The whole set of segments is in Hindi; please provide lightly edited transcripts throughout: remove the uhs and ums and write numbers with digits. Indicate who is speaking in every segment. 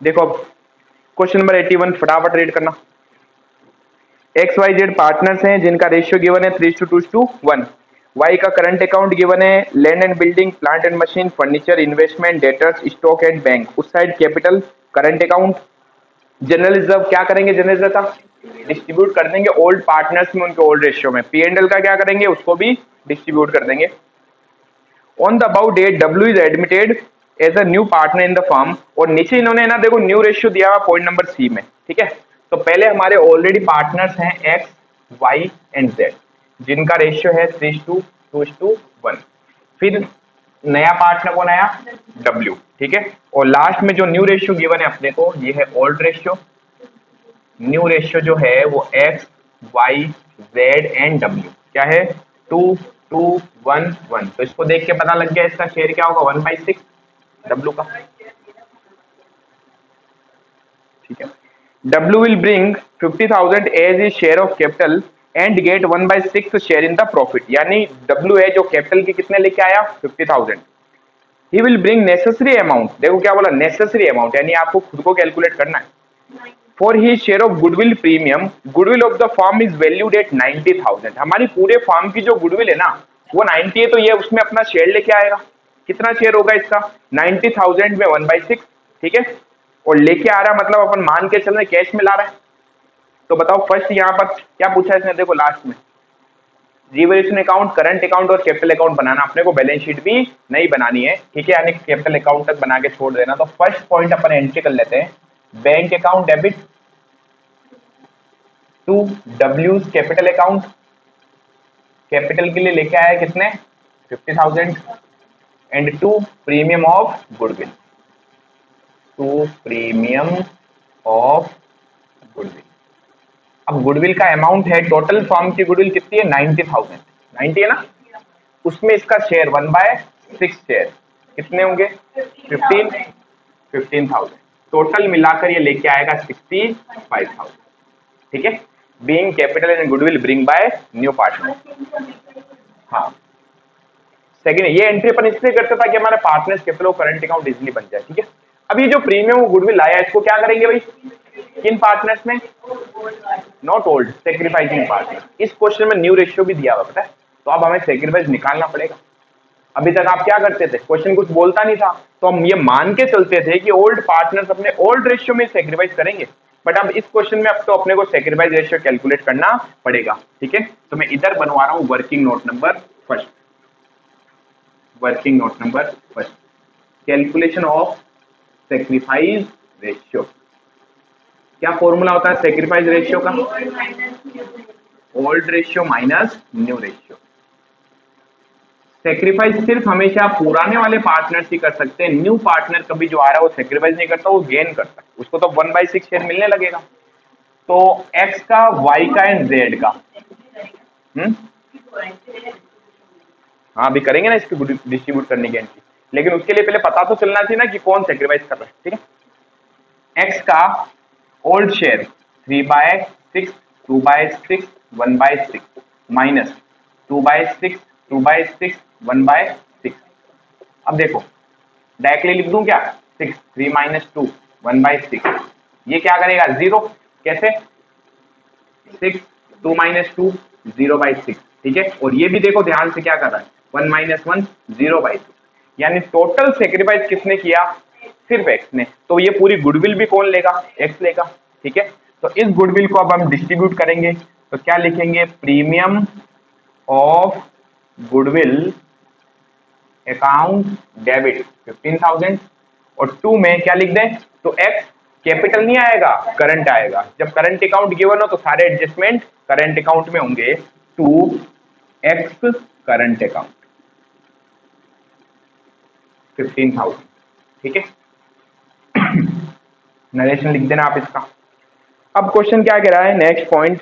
Speaker 1: देखो अब क्वेश्चन नंबर 81 फटाफट रीड करना। एक्स वाई जेड पार्टनर्स हैं जिनका रेशियो गिवन है 3:2:1। वाई का करंट अकाउंट गिवन है land and building, plant and machine, furniture, investment, debtors, stock and bank. उस side capital, current account, general reserve. क्या करेंगे जनरल रिजर्व का? डिस्ट्रीब्यूट कर देंगे ओल्ड पार्टनर्स में उनके ओल्ड रेशियो में। पी एंड एल का क्या करेंगे? उसको भी डिस्ट्रीब्यूट कर देंगे। On the about date W is admitted as a new partner in the firm. और नीचे इन्होंने ना देखो न्यू रेशियो दिया हुआ पॉइंट नंबर सी में, ठीक है। तो पहले हमारे ऑलरेडी पार्टनर्स हैं एक्स वाई एंड जेड जिनका रेशियो है 3:2:1। फिर नया पार्टनर कौन आया? डब्ल्यू, ठीक है। और लास्ट में जो न्यू रेशियो गिवन है अपने को ये है ओल्ड रेशियो। न्यू रेशियो जो है वो X Y Z and W क्या है? 2:2:1:1। तो इसको देख के पता लग गया इसका शेयर क्या होगा? 1/6 डब्ल्यू का, ठीक है। W will bring 50,000 as is share of capital and get 1/6 share in the profit. यानी डब्ल्यू है जो कैपिटल के कितने लेके आया? 50,000। He will bring necessary amount, देखो क्या बोला? नेसेसरी अमाउंट, यानी आपको खुद को कैलकुलेट करना है। For he share of goodwill premium, goodwill of the firm is valued at 90,000। हमारी पूरे फर्म की जो गुडविल है ना वो 90 है, तो ये उसमें अपना शेयर लेके आएगा। कितना शेयर होगा इसका? 90,000 में 1/6, ठीक है। और लेके आ रहा मतलब अपन मान के चल रहे कैश में ला रहा है। तो बताओ फर्स्ट यहाँ पर क्या पूछा है इसने? देखो लास्ट में रिवैल्यूएशन अकाउंट, करंट अकाउंट और कैपिटल अकाउंट बनाना। अपने को बैलेंस शीट भी नहीं बनानी है, ठीक है, यानी कैपिटल अकाउंट तक बना के छोड़ देना। तो फर्स्ट पॉइंट अपन एंट्री कर लेते हैं, बैंक अकाउंट डेबिट टू डब्ल्यूज कैपिटल अकाउंट। कैपिटल के लिए लेके आया कितने? 50,000 and to premium of goodwill, to premium of goodwill. अब गुडविल का अमाउंट है, टोटल फर्म की गुडविल कितनी है? 90,000, 90 है ना। उसमें इसका शेयर 1/6 शेयर कितने होंगे? 15,000। टोटल मिलाकर ये लेके आएगा 65,000, ठीक है। Being capital and goodwill bring by new partner. हाँ सेकंड, ये एंट्री अपन इसलिए करते था कि हमारे पार्टनर्स कैपिटल और करंट अकाउंट इजीली बन जाए, ठीक है। अब ये जो प्रीमियम गुडविल आया इसको क्या करेंगे भाई? किन पार्टनर्स में? Not old, sacrificing partner. इस क्वेश्चन में न्यू रेशियो भी दिया हुआ पता है, तो अब हमें सेक्रीफाइस निकालना पड़ेगा। अभी तक आप क्या करते थे? क्वेश्चन कुछ बोलता नहीं था तो हम ये मान के चलते थे कि ओल्ड पार्टनर्स अपने ओल्ड रेशियो में सेक्रीफाइस करेंगे। बट अब इस क्वेश्चन में अब तो अपने को सेक्रीफाइस रेशियो कैलकुलेट करना पड़ेगा, ठीक है। तो मैं इधर बनवा रहा हूं working note number first, working note number first, calculation of sacrifice ratio. क्या फॉर्मूला होता है सेक्रीफाइस रेशियो का? Old ratio minus new ratio. Sacrifice सिर्फ हमेशा पुराने वाले पार्टनर्स ही कर सकते हैं। न्यू पार्टनर कभी जो आ रहा है वो सेक्रीफाइस नहीं करता, वो गेन करता है। उसको तो 1/6 शेयर मिलने लगेगा। तो एक्स का, वाई का एंड जेड का, हाँ अभी करेंगे ना इसकी डिस्ट्रीब्यूट करने की एंट्री, लेकिन उसके लिए पहले पता तो चलना चाहिए ना कि कौन सेक्रीफाइस कर रहा है, ठीक है। एक्स का ओल्ड शेयर 3/6, 2/6, 1/6 माइनस 2/6, 2/6, 1/6। अब देखो डायरेक्टली लिख दूं क्या? 6, 3 - 2, 1/6। ये क्या करेगा? 0। कैसे? 6, 2 - 2, 0/6, ठीक है। और ये भी देखो ध्यान से क्या कर रहा है? 1 - 1, 0/2। यानी टोटल सेक्रीफाइस किसने किया? सिर्फ एक्स ने। तो ये पूरी गुडविल भी कौन लेगा? एक्स लेगा, ठीक है। तो इस गुडविल को अब हम डिस्ट्रीब्यूट करेंगे तो क्या लिखेंगे? Premium of goodwill account debit 15,000 और 2 में क्या लिख दें? तो एक्स कैपिटल नहीं आएगा, करंट आएगा। जब करंट अकाउंट गिवन हो तो सारे एडजस्टमेंट करंट अकाउंट में होंगे। 2x करंट अकाउंट 15,000, ठीक है। नरेशन लिख देना आप इसका। अब क्वेश्चन क्या कह रहा है? Next point,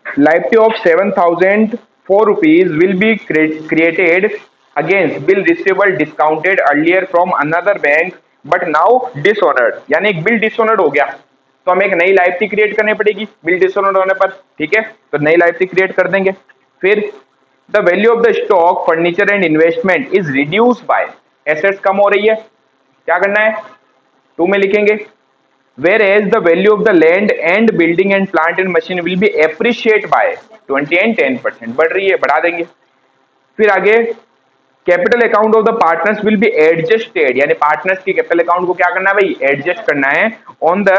Speaker 1: liability of 7,004 rupees will be created against bill receivable discounted earlier from another bank but now dishonoured. यानी एक बिल डिसऑनर्ड हो गया तो हमें एक नई लाइबिलिटी क्रिएट करनी पड़ेगी बिल डिसऑनर्ड होने पर, ठीक है। तो नई लाइबिलिटी क्रिएट कर देंगे। फिर the value of the stock, furniture and investment is reduce by, assets कम हो रही है, क्या करना है? 2 में लिखेंगे whereas the value of the land and building and plant and machine will be appreciate by 20 and 10%, बढ़ रही है, बढ़ा देंगे। फिर आगे capital account of the partners will be adjusted, यानी पार्टनर्स की कैपिटल अकाउंट को क्या करना है भाई, एडजस्ट करना है ऑन द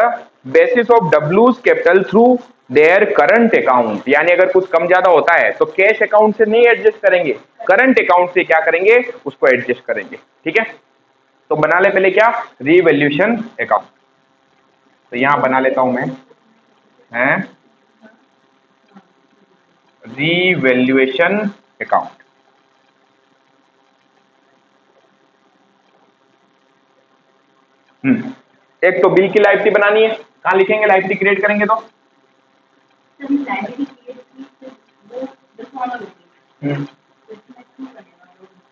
Speaker 1: बेसिस ऑफ डब्ल्यूज capital through their current account, यानी अगर कुछ कम ज्यादा होता है तो कैश अकाउंट से नहीं एडजस्ट करेंगे, करंट अकाउंट से क्या करेंगे, उसको एडजस्ट करेंगे। ठीक है, तो बना ले पहले क्या, रीवैल्यूएशन अकाउंट। तो यहां बना लेता हूं मैं, है रीवैल्यूएशन अकाउंट। एक तो बिल की लाइबिलिटी बनानी है, कहां लिखेंगे, लाइबिलिटी क्रिएट करेंगे तो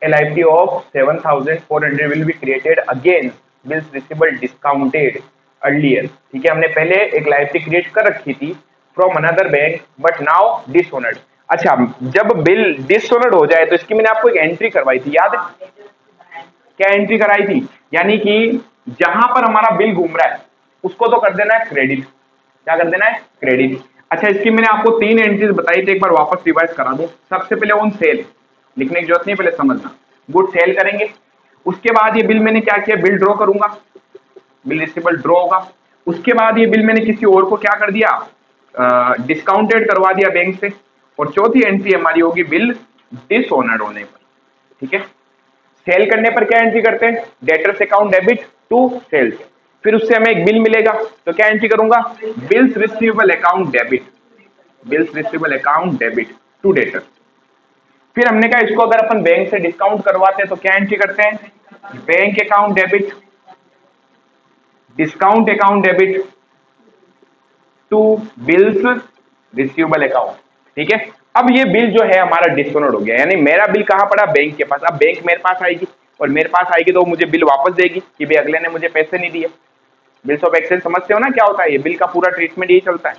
Speaker 1: a liability of 7,400 will be created against bills receivable discounted earlier। ठीक है, हमने पहले एक लाइबिलिटी क्रिएट कर रखी थी from another bank but now dishonoured. अच्छा, जब बिल डिसऑनर्ड हो जाए तो इसकी मैंने आपको एक एंट्री करवाई थी, याद है क्या एंट्री कराई थी, यानी कि जहां पर हमारा बिल घूम रहा है उसको तो कर देना है क्रेडिट, क्या कर देना है, क्रेडिट। अच्छा, इसकी मैंने आपको 3 एंट्रीज बताई थी, एक बार वापस रिवाइज करा दूं। सबसे पहले ऑन सेल, लिखने की जरूरत नहीं, पहले समझना, गुड सेल करेंगे। उसके बाद ये बिल मैंने क्या किया, बिल ड्रॉ करूंगा, बिल रिसीवेबल ड्रॉ होगा। उसके बाद ये बिल मैंने किसी और को क्या कर दिया, डिस्काउंटेड करवा दिया बैंक से। और चौथी एंट्री हमारी होगी बिल डिसऑनर्ड होने पर। ठीक है, सेल करने पर क्या एंट्री करते हैं, debtors account debit to sales, फिर उससे हमें एक बिल मिलेगा तो क्या एंट्री करूंगा, bills receivable account debit, bills receivable account debit to debtor. फिर हमने कहा इसको अगर अपन बैंक से डिस्काउंट करवाते हैं तो क्या एंट्री करते हैं, bank account debit, discount account debit to bills receivable account. ठीक है, अब ये बिल जो है हमारा डिसऑनर्ड हो गया, यानी मेरा बिल कहां पड़ा, बैंक के पास। अब बैंक मेरे पास आएगी और मेरे पास आएगी तो मुझे बिल वापस देगी कि भाई अगले ने मुझे पैसे नहीं दिए। बिल्स ऑफ एक्सचेंज समझते हो ना क्या होता है, ये बिल का पूरा ट्रीटमेंट यही चलता है।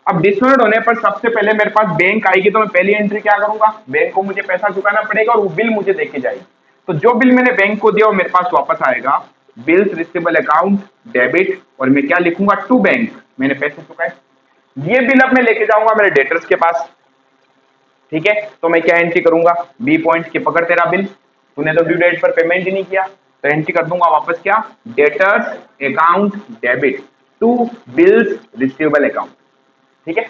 Speaker 1: अब डिसऑनर्ड होने पर सबसे पहले मेरे पास बैंक आएगी तो मैं पहली एंट्री क्या करूंगा, बैंक को मुझे पैसा चुकाना पड़ेगा और वो बिल मुझे देके जाएगी। तो जो बिल मैंने बैंक को दिया वो मेरे पास वापस आएगा, बिल्स रिसीवेबल अकाउंट डेबिट, और मैं क्या लिखूंगा, टू बैंक, मैंने पैसे चुकाए। ये बिल अब मैं लेके जाऊंगा मेरे डेटर्स के पास। ठीक है, तो मैं क्या एंट्री करूंगा, बी पॉइंट की पकड़ तेरा बिल, तूने तो ड्यू डेट पर पेमेंट ही नहीं किया, तो एंट्री कर दूंगा वापस क्या, debtors account debit to bills receivable account. ठीक है,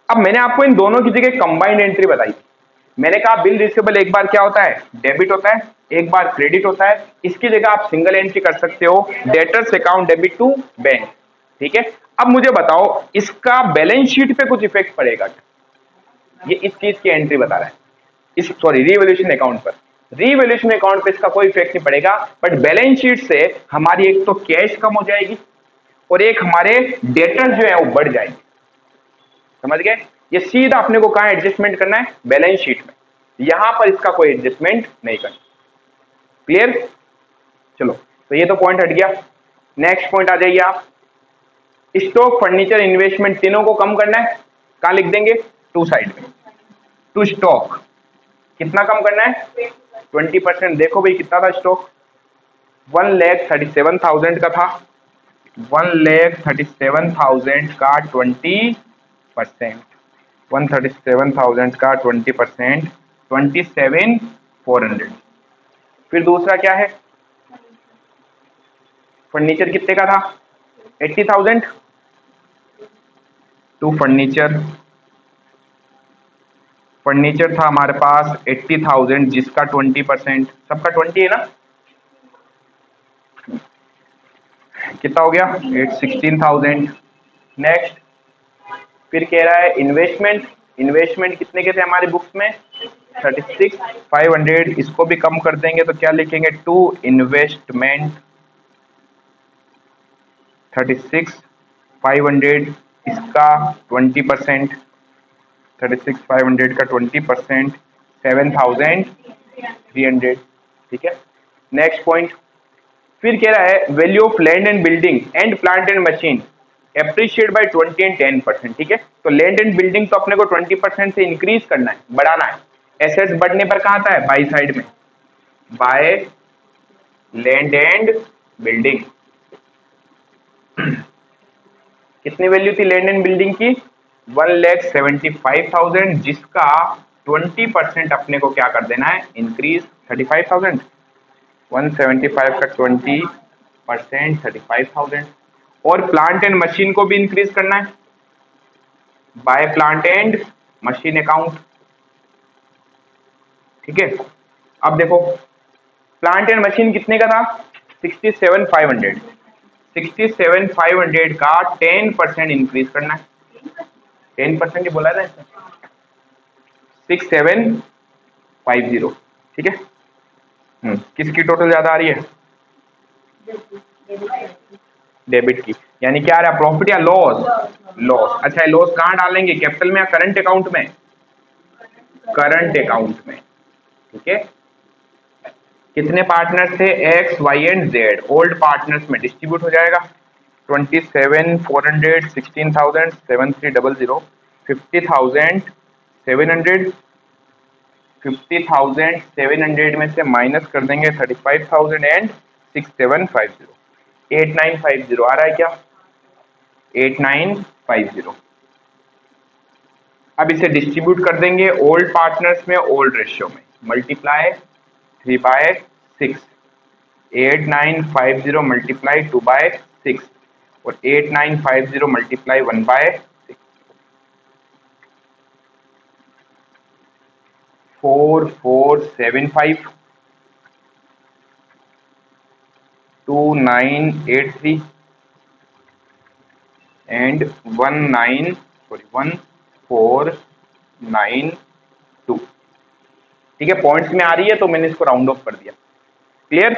Speaker 1: अब मैंने आपको इन दोनों की जगह कंबाइंड एंट्री बताई। मैंने कहा बिल रिसीवेबल एक बार क्या होता है, डेबिट होता है, एक बार क्रेडिट होता है। इसकी जगह आप सिंगल एंट्री कर सकते हो, debtors account debit to bank. ठीक है, अब मुझे बताओ इसका बैलेंस शीट पे कुछ इफेक्ट पड़ेगा क्या, ये इस चीज की एंट्री बता रहा है, इस सॉरी रीवैल्यूएशन अकाउंट पर। रीवैल्यूएशन अकाउंट पे इसका कोई इफेक्ट नहीं पड़ेगा, बट बैलेंस शीट से हमारी एक तो कैश कम हो जाएगी और एक हमारे डेटर जो है वो बढ़ जाएंगे। समझ गए, ये सीधा अपने को कहां एडजस्टमेंट करना है, बैलेंस शीट में, यहां पर इसका कोई एडजस्टमेंट नहीं करना। क्लियर, चलो, तो ये तो पॉइंट हट गया। नेक्स्ट पॉइंट आ जाइए आप, स्टॉक फर्नीचर इन्वेस्टमेंट तीनों को कम करना है, कहां लिख देंगे, टू साइड में, टू स्टॉक कितना कम करना है, 20%। देखो भाई कितना था स्टॉक, 1,37,000 का था, 1,37,000 का 20%, 137,000 का 20%, 27,400। फिर दूसरा क्या है, फर्नीचर कितने का था, 80,000 टू फर्नीचर, फर्नीचर था हमारे पास 80,000 जिसका 20%, सबका 20 है ना, कितना हो गया, 16,000। नेक्स्ट, फिर कह रहा है इन्वेस्टमेंट, इन्वेस्टमेंट कितने के थे हमारी बुक्स में, 36,500, इसको भी कम कर देंगे तो क्या लिखेंगे, टू इन्वेस्टमेंट 36,500, इसका 20%, 36,500 का 20%, 7,300। ठीक है, नेक्स्ट पॉइंट, फिर कह रहा है value of land and building and plant and machine appreciate by 20 and 10%। ठीक है, तो लैंड एंड बिल्डिंग तो अपने को 20% से इंक्रीज करना है, बढ़ाना है। एसेट्स बढ़ने पर कहां आता है, बाई साइड में, बाय लैंड एंड बिल्डिंग। कितनी वैल्यू थी लैंड एंड बिल्डिंग की? 1,75,000, जिसका 20% अपने को क्या कर देना है, इंक्रीज 35,000। 175 का 20% 35,000। और प्लांट एंड मशीन को भी इंक्रीज करना है by plant and machine account. ठीक है, अब देखो प्लांट एंड मशीन कितने का था? 67,500। 67,500 का 10% इंक्रीज करना है। 10% ही बोला था इसमें, 6,750। ठीक है, किसकी टोटल ज्यादा आ रही है? डेबिट की। यानी क्या आ रहा है, प्रॉफिट या लॉस? लॉस। अच्छा, लॉस कहाँ डालेंगे, कैपिटल में या करंट अकाउंट में? करंट अकाउंट में। ठीक है, कितने पार्टनर थे? X Y and Z. Old partners में डिस्ट्रीब्यूट हो जाएगा। 27,400, 16,000, 7,300, 50,700। 50,700 में से माइनस कर देंगे 35,000 एंड 6,750। 8,950 आ रहा है क्या? 8,950। अब इसे डिस्ट्रीब्यूट कर देंगे ओल्ड पार्टनर्स में ओल्ड रेशियो में। मल्टीप्लाई 3/6। 8,950 मल्टीप्लाई 2/6 और 8,950 मल्टीप्लाई 1/6। 4,475 2,983 एंड 1,492। ठीक है, पॉइंट्स में आ रही है तो मैंने इसको राउंड ऑफ कर दिया। क्लियर?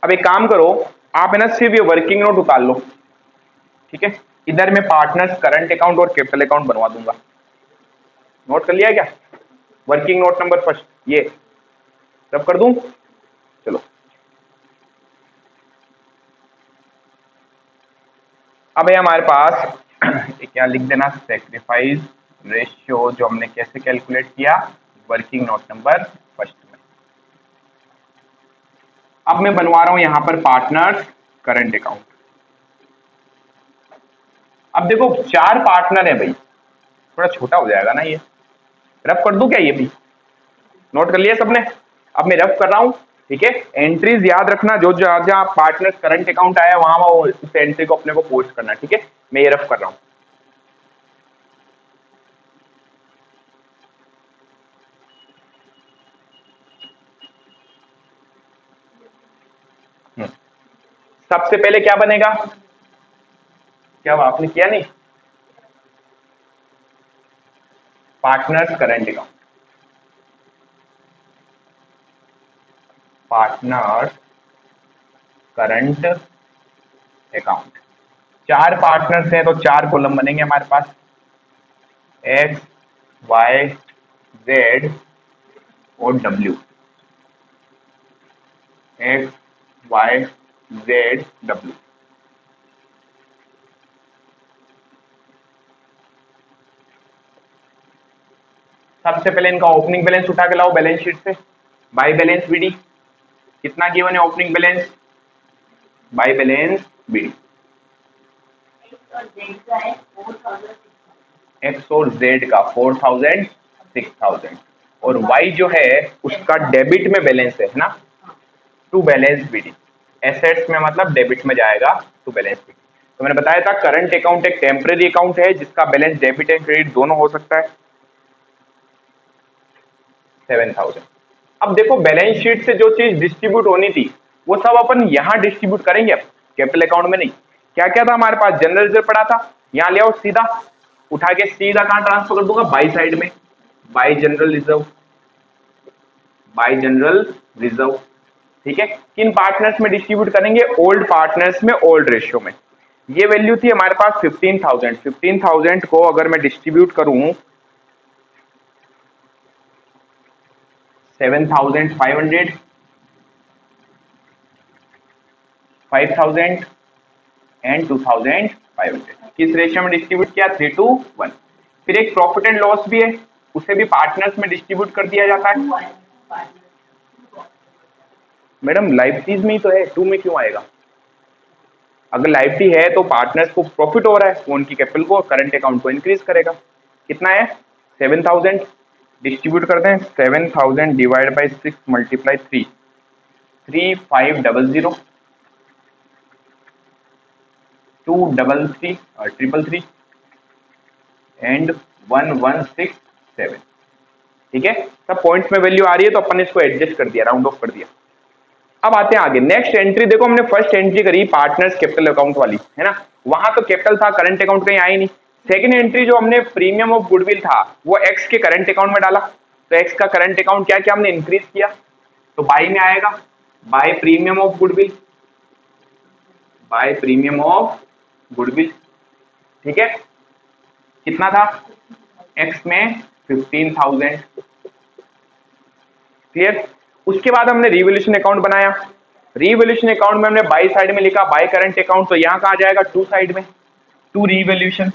Speaker 1: अब एक काम करो, आप है ना सिर्फ ये वर्किंग नोट उतार लो। ठीक है, इधर मैं पार्टनर्स, करंट अकाउंट और कैपिटल अकाउंट बनवा दूंगा। नोट कर लिया क्या? वर्किंग नोट नंबर फर्स्ट ये सब कर दूं? चलो, अब है हमारे पास क्या लिख देना, सेक्रीफाइस रेशियो, जो हमने कैसे कैलकुलेट किया, वर्किंग नोट नंबर फर्स्ट में। अब मैं बनवा रहा हूं यहां पर पार्टनर्स करंट अकाउंट। अब देखो 4 पार्टनर है भाई, थोड़ा छोटा हो जाएगा ना ये। रफ कर दूं क्या ये भी? नोट कर लिया सबने? अब मैं रफ कर रहा हूं। ठीक है, एंट्रीज याद रखना, जो जहां जहां पार्टनर करंट अकाउंट आया वहां वहां उस एंट्री को अपने को पोस्ट करना। ठीक है, मैं ये रफ कर रहा हूं। सबसे पहले क्या बनेगा? क्या आपने किया नहीं? Partners current account. Partners current account. 4 partners हैं तो 4 कॉलम बनेंगे हमारे पास, एक्स वाई जेड और W. X Y Z W. सबसे पहले इनका ओपनिंग बैलेंस उठा के लाओ बैलेंस शीट से, बाय बैलेंस बीडी। कितना गिवन है opening balance? By balance BD. X और जेड का 4,000 6,000 और वाई जो है उसका डेबिट में बैलेंस है ना, टू बैलेंस बीडी। एसेट्स में मतलब डेबिट में जाएगा टू बैलेंस बीडी। तो मैंने बताया था करंट अकाउंट एक टेम्परेरी अकाउंट है जिसका बैलेंस डेबिट एंड क्रेडिट दोनों हो सकता है। 7,000। अब देखो बैलेंस शीट से जो चीज डिस्ट्रीब्यूट होनी थी वो सब अपन यहां डिस्ट्रीब्यूट करेंगे, अब कैपिटल अकाउंट में नहीं। क्या क्या था हमारे पास? जनरल रिजर्व पड़ा था, यहां ले आओ सीधा उठा के, सीधा कहां ट्रांसफर कर दूंगा? बाई साइड में, by general reserve. By general reserve. ठीक है, किन पार्टनर्स में डिस्ट्रीब्यूट करेंगे? ओल्ड पार्टनर्स में ओल्ड रेशियो में। ये वैल्यू थी हमारे पास 15,000। 15,000 को अगर मैं डिस्ट्रीब्यूट करूं 7,500, 5,000 एंड 2,500, किस रेशियो में डिस्ट्रीब्यूट किया? 3:1। फिर एक प्रॉफिट एंड लॉस भी है, उसे भी पार्टनर्स में डिस्ट्रीब्यूट कर दिया जाता है। मैडम लाइव चीज में ही तो है, 2 में क्यों आएगा? अगर लायबिलिटी है तो पार्टनर्स को प्रॉफिट हो रहा है, वो उनकी कैपिटल को करंट अकाउंट को इंक्रीज करेगा। कितना है 7000, डिस्ट्रीब्यूट करते हैं 7000 डिवाइड बाई 6 मल्टीप्लाई 3, 3500 233 333 एंड 1167। ठीक है, सब पॉइंट्स में वैल्यू आ रही है तो अपन ने इसको एडजस्ट कर दिया, राउंड ऑफ कर दिया। अब आते हैं आगे, नेक्स्ट एंट्री देखो, हमने फर्स्ट एंट्री करी पार्टनर्स कैपिटल अकाउंट वाली, है ना, वहां तो कैपिटल था, करंट अकाउंट कहीं आया ही नहीं। सेकंड एंट्री जो हमने प्रीमियम ऑफ गुडविल था वो एक्स के करंट अकाउंट में डाला, तो एक्स का करंट अकाउंट क्या क्या हमने इंक्रीज किया, तो बाई में आएगा, by premium of goodwill, by premium of goodwill. ठीक है, कितना था एक्स में 15,000। क्लियर। उसके बाद हमने रिवोल्यूशन अकाउंट बनाया, रिवोल्यूशन अकाउंट में हमने बाई साइड में लिखा बाय करंट अकाउंट, तो यहां कहा जाएगा टू साइड में, टू रिवोल्यूशन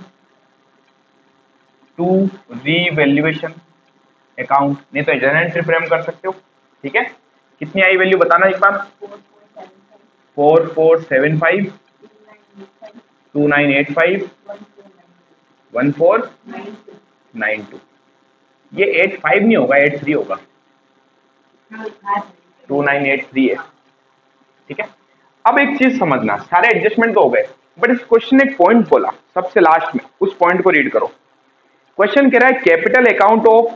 Speaker 1: अकाउंट, नहीं तो जनरल एंट्री फ्रेम कर सकते हो। ठीक है, कितनी आई वैल्यू बताना एक बार, 4475 2985 1492। ये 85 नहीं होगा, 83 होगा, 2983 है। ठीक है, अब एक चीज समझना, सारे एडजस्टमेंट तो हो गए, बट इस क्वेश्चन ने एक पॉइंट बोला सबसे लास्ट में, उस पॉइंट को रीड करो। क्वेश्चन कह रहा है capital account of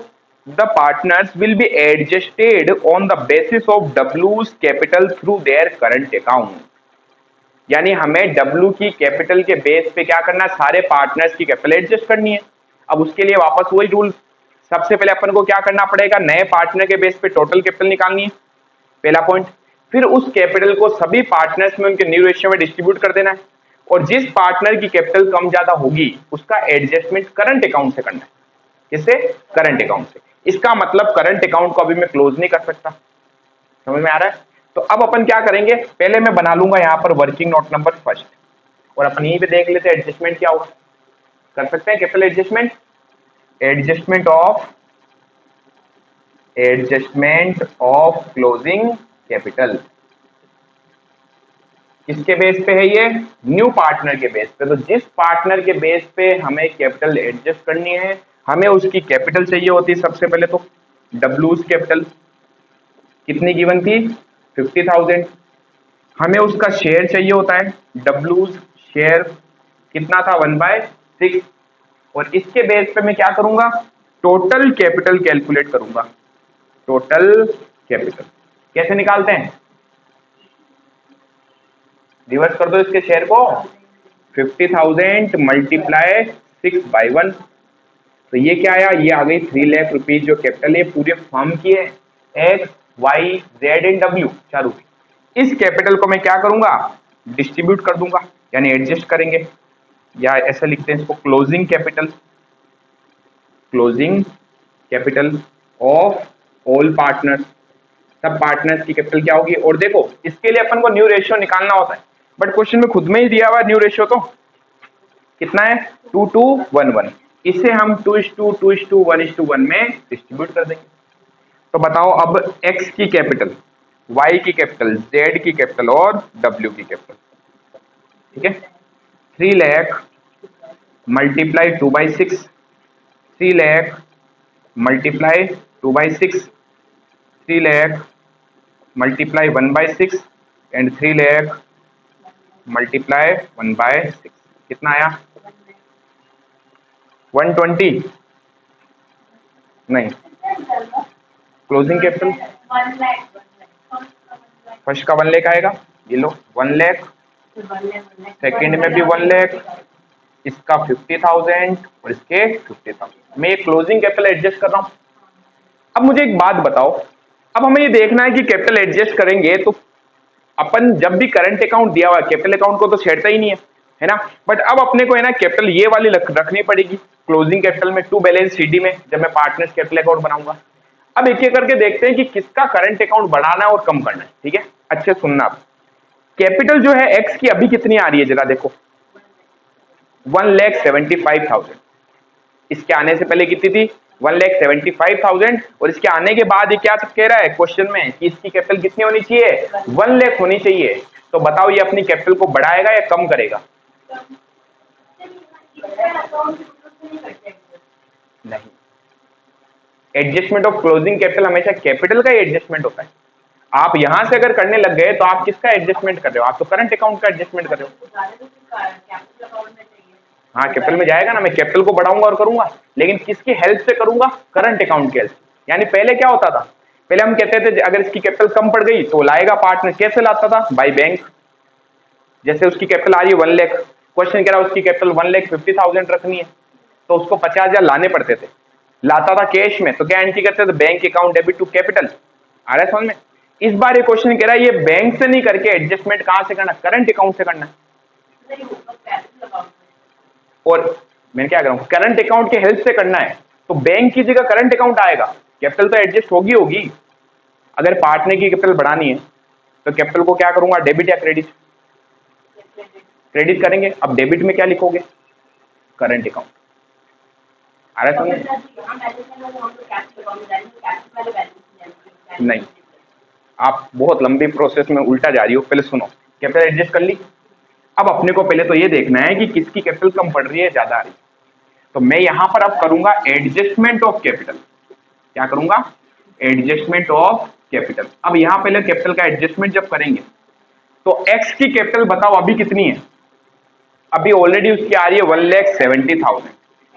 Speaker 1: the partners will be adjusted on the basis of डब्ल्यूज capital through their current account. यानी हमें डब्ल्यू की कैपिटल के बेस पे क्या करना है, सारे पार्टनर्स की कैपिटल एडजस्ट करनी है। अब उसके लिए वापस वही रूल, सबसे पहले अपन को क्या करना पड़ेगा, नए पार्टनर के बेस पे टोटल कैपिटल निकालनी है, पहला पॉइंट। फिर उस कैपिटल को सभी पार्टनर्स में उनके न्यू रेशियो में डिस्ट्रीब्यूट कर देना है, और जिस पार्टनर की कैपिटल कम ज्यादा होगी उसका एडजस्टमेंट करंट अकाउंट से करना है। किससे, करंट अकाउंट से। इसका मतलब करंट अकाउंट को अभी मैं क्लोज नहीं कर सकता, समझ में आ रहा है। तो अब अपन क्या करेंगे, पहले मैं बना लूंगा यहाँ पर वर्किंग नोट नंबर फर्स्ट, और अपन यहीं पे देख लेते हैं एडजस्टमेंट क्या होगा, कर सकते हैं capital adjustment, adjustment of closing capital. किसके बेस पे है ये, न्यू पार्टनर के बेस पे। तो जिस पार्टनर के बेस पे हमें कैपिटल एडजस्ट करनी है, हमें उसकी कैपिटल चाहिए होती है सबसे पहले, तो डब्ल्यूज कैपिटल कितनी गिवन थी 50,000। हमें उसका शेयर चाहिए होता है, डब्ल्यूज शेयर कितना था 1/6, और इसके बेस पे मैं क्या करूंगा, टोटल कैपिटल कैलकुलेट करूंगा। टोटल कैपिटल कैसे निकालते हैं, रिवर्स कर दो इसके शेयर को, 50,000 मल्टीप्लाई 6/1, तो ये क्या आया, ये आ गई 3 लाख रुपीज जो कैपिटल है पूरे फर्म की है, X Y Z and W चारों की। इस कैपिटल को मैं क्या करूंगा, डिस्ट्रीब्यूट कर दूंगा, यानी एडजस्ट करेंगे, या ऐसे लिखते हैं इसको closing capital of all partners, सब पार्टनर्स की कैपिटल क्या होगी। और देखो इसके लिए अपन को न्यू रेशियो निकालना होता है, बट क्वेश्चन में खुद में ही दिया हुआ न्यू रेशियो तो कितना है 2:1:1, इसे हम 2:2:1:1 में डिस्ट्रीब्यूट कर देंगे। तो बताओ अब x की कैपिटल, y की कैपिटल, z की कैपिटल और w की कैपिटल। ठीक है, 3 lakh multiply 2/6, 3 lakh multiply 2/6, 3 lakh multiply 1/6 and 3 lakh multiply 1/6, कितना आया 120, नहीं क्लोजिंग कैपिटल फर्स्ट का 1 लाख आएगा, ये लो 1 लाख, सेकंड में भी 1 लाख, इसका 50,000 और इसके 50,000। मैं ये क्लोजिंग कैपिटल एडजस्ट कर रहा हूं। अब मुझे एक बात बताओ, अब हमें ये देखना है कि कैपिटल एडजस्ट करेंगे तो अपन जब भी करंट अकाउंट दिया हुआ है कैपिटल अकाउंट को तो छेड़ता ही नहीं है ना, बट अब अपने को है ना कैपिटल ये वाली रखनी पड़ेगी क्लोजिंग कैपिटल में, टू बैलेंस सीडी में, जब मैं पार्टनर्स कैपिटल अकाउंट बनाऊंगा। अब एक एक करके देखते हैं कि किसका करंट अकाउंट बढ़ाना है और कम करना है। ठीक है, अच्छे सुनना, आप कैपिटल जो है एक्स की अभी कितनी आ रही है जरा देखो, 1,75,000। इसके आने से पहले कितनी थी 1,75,000, और इसके आने के बाद ये क्या कह रहा है क्वेश्चन में कि इसकी कैपिटल कितनी होनी चाहिए 1 लाख होनी चाहिए। तो तो बताओ ये अपनी कैपिटल को बढ़ाएगा या कम करेगा? नहीं, एडजस्टमेंट ऑफ क्लोजिंग कैपिटल हमेशा कैपिटल का ही एडजस्टमेंट होता है। आप यहां से अगर करने लग गए तो आप किसका एडजस्टमेंट कर रहे हो? आप तो करंट अकाउंट का एडजस्टमेंट कर रहे हो। हाँ, कैपिटल में जाएगा ना, मैं कैपिटल को बढ़ाऊंगा और करूंगा, लेकिन किसकी हेल्प से करूंगा? करंट अकाउंट की हेल्प। यानी पहले क्या होता था, पहले हम कहते थे अगर इसकी कैपिटल कम पड़ गई तो लाएगा पार्टनर, कैसे लाता था? By bank. जैसे उसकी कैपिटल आ रही है 1 लाख, क्वेश्चन कह रहा है उसकी कैपिटल 1,50,000 रखनी है, तो उसको 50,000 लाने पड़ते थे। लाता था कैश में, तो क्या एंट्री करते थे? Bank account debit to capital. आ रहा है समझ में? इस बार ये क्वेश्चन कह रहा है ये बैंक से नहीं करके एडजस्टमेंट कहां से करना? करंट अकाउंट से करना है। और मैं क्या करूं? करंट अकाउंट के हेल्प से करना है, तो बैंक की जगह करंट अकाउंट आएगा, कैपिटल तो एडजस्ट होगी। अगर पार्टनर की कैपिटल बढ़ानी है तो कैपिटल को क्या करूंगा? डेबिट या क्रेडिट? क्रेडिट करेंगे। अब डेबिट में क्या लिखोगे? Current account. आ रहा है समझ? नहीं, आप बहुत लंबी प्रोसेस में उल्टा जा रही हो। पहले सुनो, कैपिटल एडजस्ट कर ली। अब अपने को पहले तो ये देखना है कि किसकी कैपिटल कम पड़ रही है, ज्यादा आ रही है। तो मैं यहां पर अब करूंगा एडजस्टमेंट ऑफ कैपिटल। क्या करूंगा? Adjustment of capital. अब यहां पहले कैपिटल का एडजस्टमेंट जब करेंगे तो एक्स की कैपिटल बताओ अभी कितनी है? अभी ऑलरेडी उसकी आ रही है 1,70,000,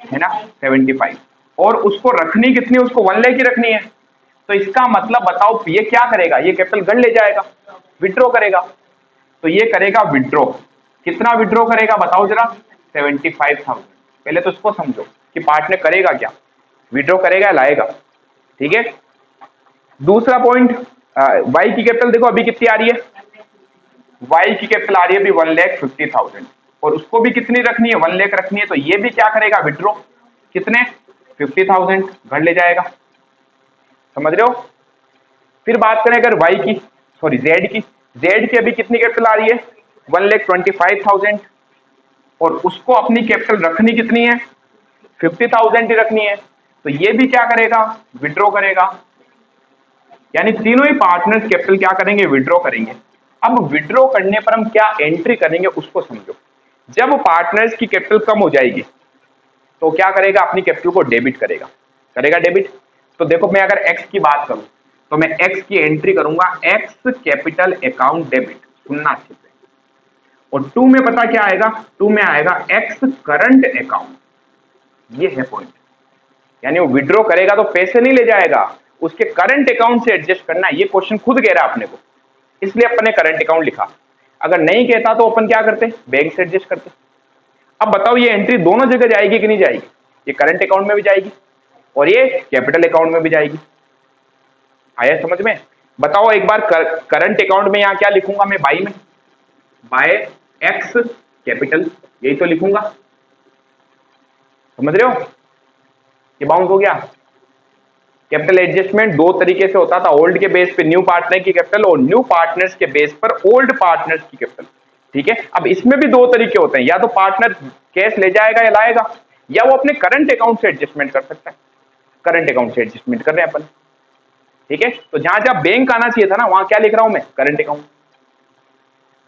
Speaker 1: है ना, 75, और उसको रखनी कितनी है? उसको 1 लाख ही रखनी है। तो इसका मतलब बताओ ये क्या करेगा? ये कैपिटल गढ़ ले जाएगा, विड्रॉ करेगा। तो ये करेगा विड्रॉ। कितना विड्रॉ करेगा बताओ जरा? 75,000। पहले तो इसको समझो कि पार्टनर करेगा क्या, विड्रॉ करेगा या लाएगा। ठीक है, दूसरा पॉइंट, वाई की कैपिटल देखो अभी कितनी आ रही है? वाई की कैपिटल आ रही है अभी 1,50,000, और उसको भी कितनी रखनी है? 1 लाख रखनी है। तो ये भी क्या करेगा? विड्रॉ। कितने? 50,000 घर ले जाएगा। समझ रहे हो? फिर बात करें अगर वाई की, सॉरी जेड की, जेड की अभी कितनी कैपिटल आ रही है? 1,25,000, और उसको अपनी कैपिटल रखनी कितनी है? 50,000 ही रखनी है। तो ये भी क्या करेगा? विड्रॉ करेगा। यानी तीनों ही पार्टनर्स कैपिटल क्या करेंगे? विड्रॉ करेंगे। अब विड्रॉ करने पर हम क्या एंट्री करेंगे उसको समझो। जब पार्टनर्स की कैपिटल कम हो जाएगी तो क्या करेगा? अपनी कैपिटल को डेबिट करेगा। करेगा डेबिट। तो देखो मैं अगर एक्स की बात करूं तो मैं एक्स की एंट्री करूंगा एक्स कैपिटल अकाउंट डेबिट, सुनना अच्छे से। और 2 में पता क्या आएगा? 2 में आएगा एक्स करंट अकाउंट। ये है पॉइंट। यानी वो विड्रॉ करेगा तो पैसे नहीं ले जाएगा, उसके करंट अकाउंट से एडजस्ट करना है। ये क्वेश्चन खुद कह रहा है अपने को, इसलिए अपन ने करंट अकाउंट लिखा। अगर नहीं कहता तो अपन क्या करते? बैंक से एडजस्ट करते। अब बताओ ये एंट्री दोनों जगह जाएगी कि नहीं जाएगी? ये करंट अकाउंट में भी जाएगी और ये कैपिटल अकाउंट में भी जाएगी। आया समझ में? बताओ एक बार करंट अकाउंट में यहां क्या लिखूंगा मैं? बाई में, बाय एक्स कैपिटल, यही तो लिखूंगा। समझ रहे हो? ये बाउंस हो गया। कैपिटल एडजस्टमेंट दो तरीके से होता था, ओल्ड के बेस पे न्यू पार्टनर की कैपिटल और न्यू पार्टनर्स के बेस पर ओल्ड पार्टनर्स की कैपिटल। ठीक है, अब इसमें भी दो तरीके होते हैं, या तो पार्टनर कैश ले जाएगा या लाएगा, या वो अपने करंट अकाउंट से एडजस्टमेंट कर सकता है। करंट अकाउंट से एडजस्टमेंट कर रहे हैं अपन। ठीक है, तो जहां जहां बैंक आना चाहिए था ना, वहां क्या लिख रहा हूं मैं? Current account.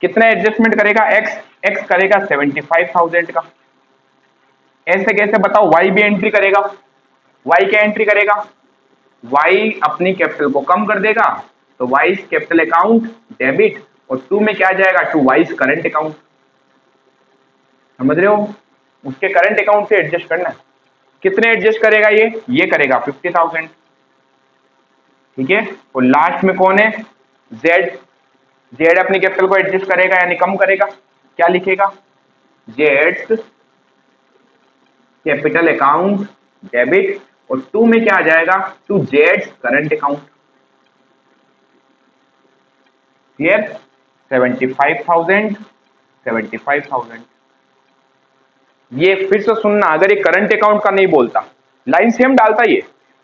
Speaker 1: कितना एडजस्टमेंट करेगा? एक्स, एक्स करेगा 75,000 का। ऐसे कैसे बताओ? वाई भी एंट्री करेगा। वाई क्या एंट्री करेगा? वाई अपनी कैपिटल को कम कर देगा, तो वाइस कैपिटल अकाउंट डेबिट, और 2 में क्या जाएगा? To Y's current account. समझ रहे हो? उसके करंट अकाउंट से एडजस्ट करना है। कितने एडजस्ट करेगा ये करेगा 50,000। ठीक है, और लास्ट में कौन है? जेड। जेड अपनी कैपिटल को एडजस्ट करेगा यानी कम करेगा। क्या लिखेगा? जेड कैपिटल अकाउंट डेबिट, और 2 में क्या आ जाएगा? To Z current account. Clear? 75,000, 75,000। ये फिर से सुनना, अगर ये करंट अकाउंट का नहीं बोलता, लाइन सेम डालता ये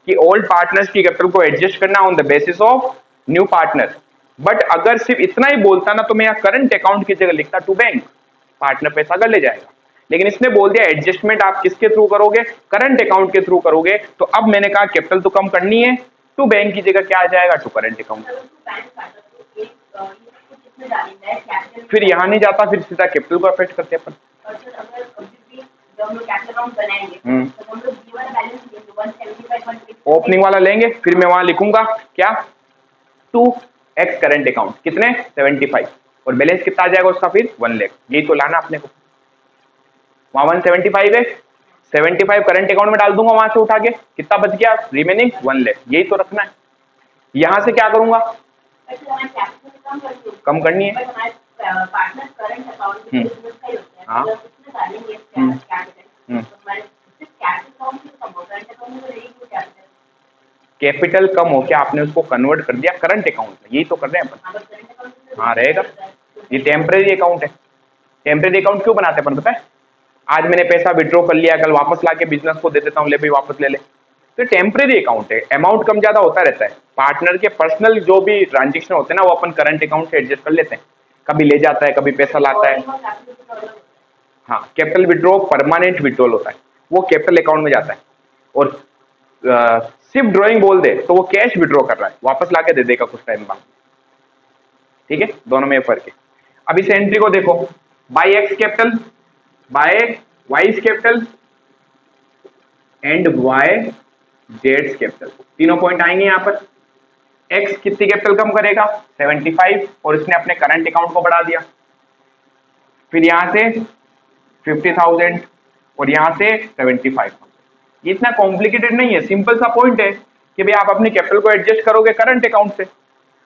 Speaker 1: कि ओल्ड पार्टनर्स की कैपिटल को एडजस्ट करना on the basis of new partner, but अगर सिर्फ इतना ही बोलता ना तो मैं यहाँ करंट अकाउंट की जगह लिखता टू बैंक, पार्टनर पैसा कर ले जाएगा। लेकिन इसने बोल दिया एडजस्टमेंट आप किसके थ्रू करोगे? करंट अकाउंट के थ्रू करोगे। तो अब मैंने कहा कैपिटल तो कम करनी है, टू बैंक की जगह क्या आ जाएगा? To current account. फिर यहाँ नहीं जाता, फिर सीधा कैपिटल को अफेक्ट करते हैं अपन। ओपनिंग वाला लेंगे, फिर मैं वहां लिखूंगा क्या, 2x करंट अकाउंट कितने 75, और बैलेंस कितना आ जाएगा उसका फिर 1 लाख। यही तो लाना अपने को, वहां 175 है, 75 करंट अकाउंट में डाल दूंगा वहां से उठा के, कितना बच गया रिमेनिंग 1 लाख। यही तो रखना है। यहां से क्या करूंगा, कम करनी है। हाँ कैपिटल कम हो क्या, आपने उसको कन्वर्ट कर दिया करंट अकाउंट में, यही तो कर रहे हैं अपन। हाँ रहेगा, ये टेम्परेरी अकाउंट है। टेम्परेरी अकाउंट क्यों बनाते हैं अपन पता है, आज मैंने पैसा विड्रॉ कर लिया, कल वापस लाके बिजनेस को दे देता हूँ, ले भाई वापस ले ले, तो टेम्परेरी अकाउंट है, अमाउंट कम ज्यादा होता रहता है। पार्टनर के पर्सनल जो भी ट्रांजेक्शन होते हैं ना, वो अपन करंट अकाउंट से एडजस्ट कर लेते हैं, कभी ले जाता है कभी पैसा लाता है। हाँ कैपिटल विड्रॉ परमानेंट विड्रॉल होता है, वो कैपिटल अकाउंट में जाता है, और सिर्फ ड्रॉइंग बोल दे तो वो कैश विड्रॉ कर रहा है, वापस लाके दे देगा कुछ टाइम बाद। ठीक है, दोनों में फर्क है। अब इस एंट्री को देखो, by X capital, by Y's capital and Y जेड्स कैपिटल, तीनों पॉइंट आएंगे यहाँ पर। एक्स कितनी कैपिटल कम करेगा 75, और इसने अपने करंट अकाउंट को बढ़ा दिया, फिर यहां से 50,000 और यहां से 75,000। ये इतना कॉम्प्लिकेटेड नहीं है, सिंपल सा पॉइंट है कि भाई आप अपनी कैपिटल को एडजस्ट करोगे करंट अकाउंट से।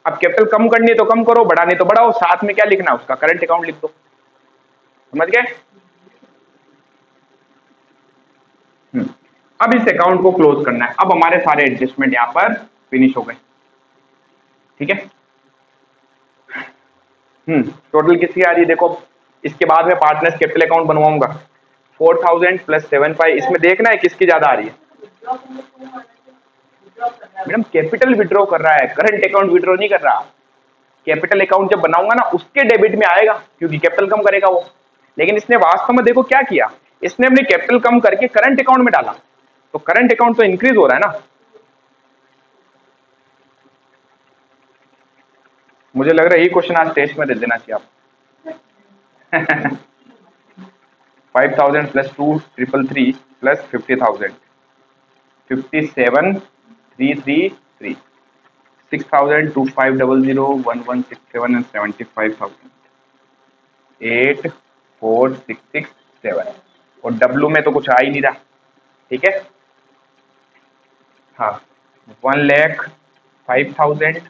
Speaker 1: अब कैपिटल कम करनी है तो कम करो, बढ़ानी तो बढ़ाओ, साथ में क्या लिखना है उसका करंट अकाउंट लिख दो। समझ गए। अब इस अकाउंट को क्लोज करना है। अब हमारे सारे एडजस्टमेंट यहां पर फिनिश हो गए। ठीक है, टोटल किसकी आ रही है देखो, इसके बाद में पार्टनर्स कैपिटल अकाउंट बनवाऊंगा 4,000 प्लस 75, इसमें देखना है किसकी ज्यादा आ रही है। मैडम कैपिटल विड्रॉ कर रहा है, करंट अकाउंट विड्रॉ नहीं कर रहा। कैपिटल अकाउंट जब बनाऊंगा ना उसके डेबिट में आएगा, क्योंकि कैपिटल कम करेगा वो। लेकिन इसने वास्तव में देखो क्या किया, इसने अपनी कैपिटल कम करके करंट अकाउंट में डाला, तो करंट अकाउंट तो इंक्रीज हो रहा है ना। मुझे लग रहा है यही क्वेश्चन आज टेस्ट में दे देना चाहिए आप। 5,000 प्लस 2,333 प्लस 50,000, 57,333, 6,000, 2,500, 1,167 and 75,000, 8,4,6,6,7, और डब्लू में तो कुछ आ ही नहीं रहा। ठीक है, हाँ 1,05,000,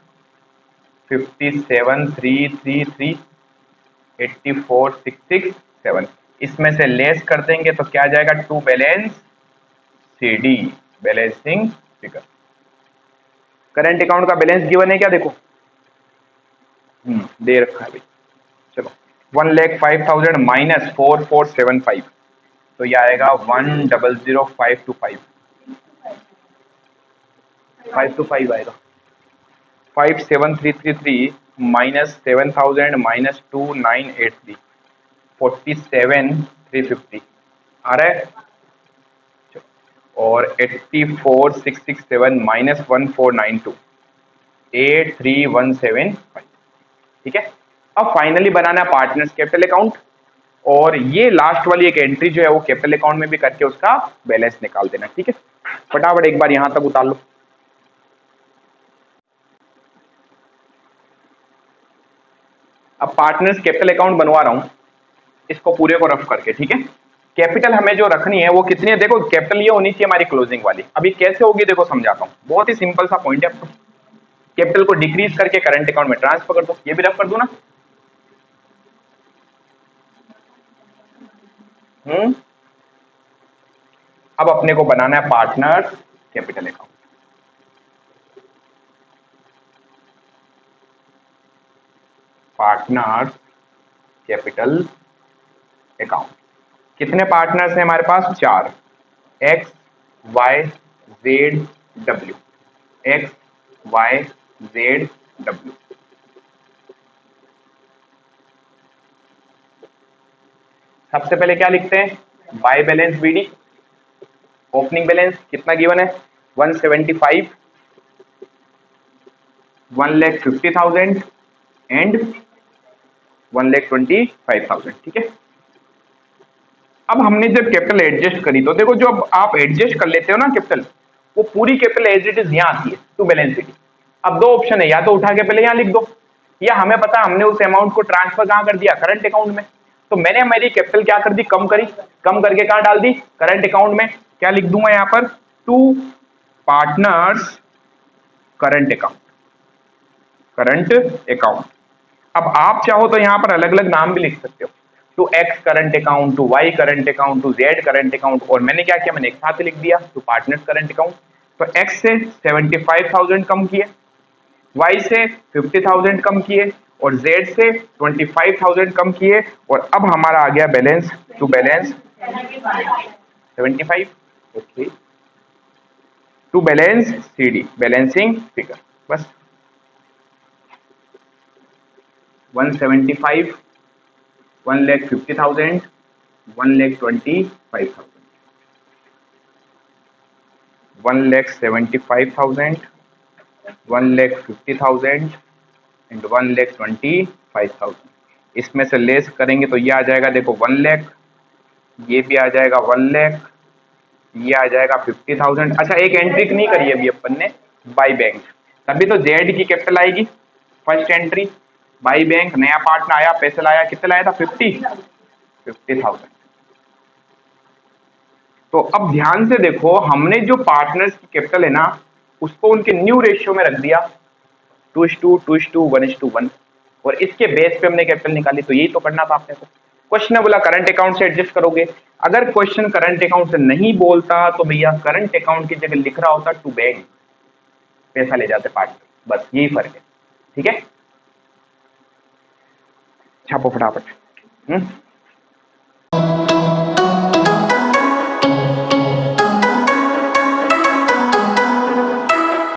Speaker 1: 57,333, 84,667, इसमें से लेस कर देंगे तो क्या जाएगा, to balance CD, balancing figure. Current account का बैलेंस गिवन है क्या देखो, दे रखा है भाई। चलो 1,05,000 माइनस 4,475, तो ये आएगा 1,00,525, 525 आएगा। 57,333 माइनस 7,000 माइनस 2,983, 47,350 आ रहा है। और 84,667 माइनस 1,492, 8,3,175। ठीक है, अब फाइनली बनाना है पार्टनर्स कैपिटल अकाउंट, और ये लास्ट वाली एक एंट्री जो है वो कैपिटल अकाउंट में भी करके उसका बैलेंस निकाल देना। ठीक है, फटाफट एक बार यहां तक उतार लो। अब पार्टनर्स कैपिटल अकाउंट बनवा रहा हूं, इसको पूरे को रफ करके। ठीक है, कैपिटल हमें जो रखनी है वो कितनी है देखो, कैपिटल ये होनी चाहिए हमारी क्लोजिंग वाली। अभी कैसे होगी देखो समझाता हूँ, बहुत ही सिंपल सा पॉइंट है। कैपिटल को डिक्रीज करके करंट अकाउंट में ट्रांसफर कर दो, ये भी रफ कर दो ना। अब अपने को बनाना है partners capital account. Partners capital account, कितने पार्टनर्स हैं हमारे पास, 4, X Y Z W, X Y Z W। सबसे पहले क्या लिखते हैं, by balance BD, opening balance कितना गिवन है 175, 1,50,000 एंड 1,25,000, ठीक है। अब हमने जब कैपिटल एडजस्ट करी तो देखो, जो अब आप एडजस्ट कर लेते हो ना कैपिटल, वो पूरी कैपिटल एज इट इज यहाँ आती है टू बैलेंस शीट। अब दो ऑप्शन है, या तो उठा के पहले यहाँ लिख दो, या हमें पता हमने उस अमाउंट को ट्रांसफर कहाँ कर दिया, करंट अकाउंट में। तो मैंने हमारी कैपिटल क्या कर दी, कम करी, कम करके कहाँ डाल दी, करंट अकाउंट में। क्या लिख दूंगा यहाँ पर, to partners current account, current account. अब आप चाहो तो यहाँ पर अलग अलग नाम भी लिख सकते हो, to X current account, to Y current account, to Z current account. और मैंने क्या किया, मैंने एक साथ लिख दिया, टू पार्टनर्स करंट अकाउंट। तो एक्स से 75,000 कम किए, वाई से 50,000 कम किए, और जेड से 25,000 कम किए, और अब हमारा आ गया balance, to balance 75, okay, to balance CD, balancing figure. बस 175, 1,50,000, 1,25,000, 1,75,000, 1,50,000 एंड 1,25,000। इसमें से लेस करेंगे तो ये आ जाएगा, देखो 1 लाख, ये भी आ जाएगा 1 लाख, ये आ जाएगा 50,000। अच्छा, एक एंट्री नहीं करी अभी अपन ने, बाई बैंक, तभी तो जेड की कैपिटल आएगी, फर्स्ट एंट्री बाई बैंक, नया पार्टनर आया, पैसे लाया, कितने लाया था, 50,000। तो अब ध्यान से देखो, हमने जो पार्टनर्स की कैपिटल है ना, उसको उनके न्यू रेशियो में रख दिया, 2:2, 2:1, 1:1, और इसके बेस पे हमने कैपिटल निकाली। तो यही तो करना था आपने को। क्वेश्चन ने बोला करंट अकाउंट से एडजस्ट करोगे, अगर क्वेश्चन करंट अकाउंट से नहीं बोलता तो भैया करंट अकाउंट की जगह लिख रहा होता टू बैंक, पैसा ले जाते पार्टनर, बस यही फर्क है, ठीक है। छापो फटाफट।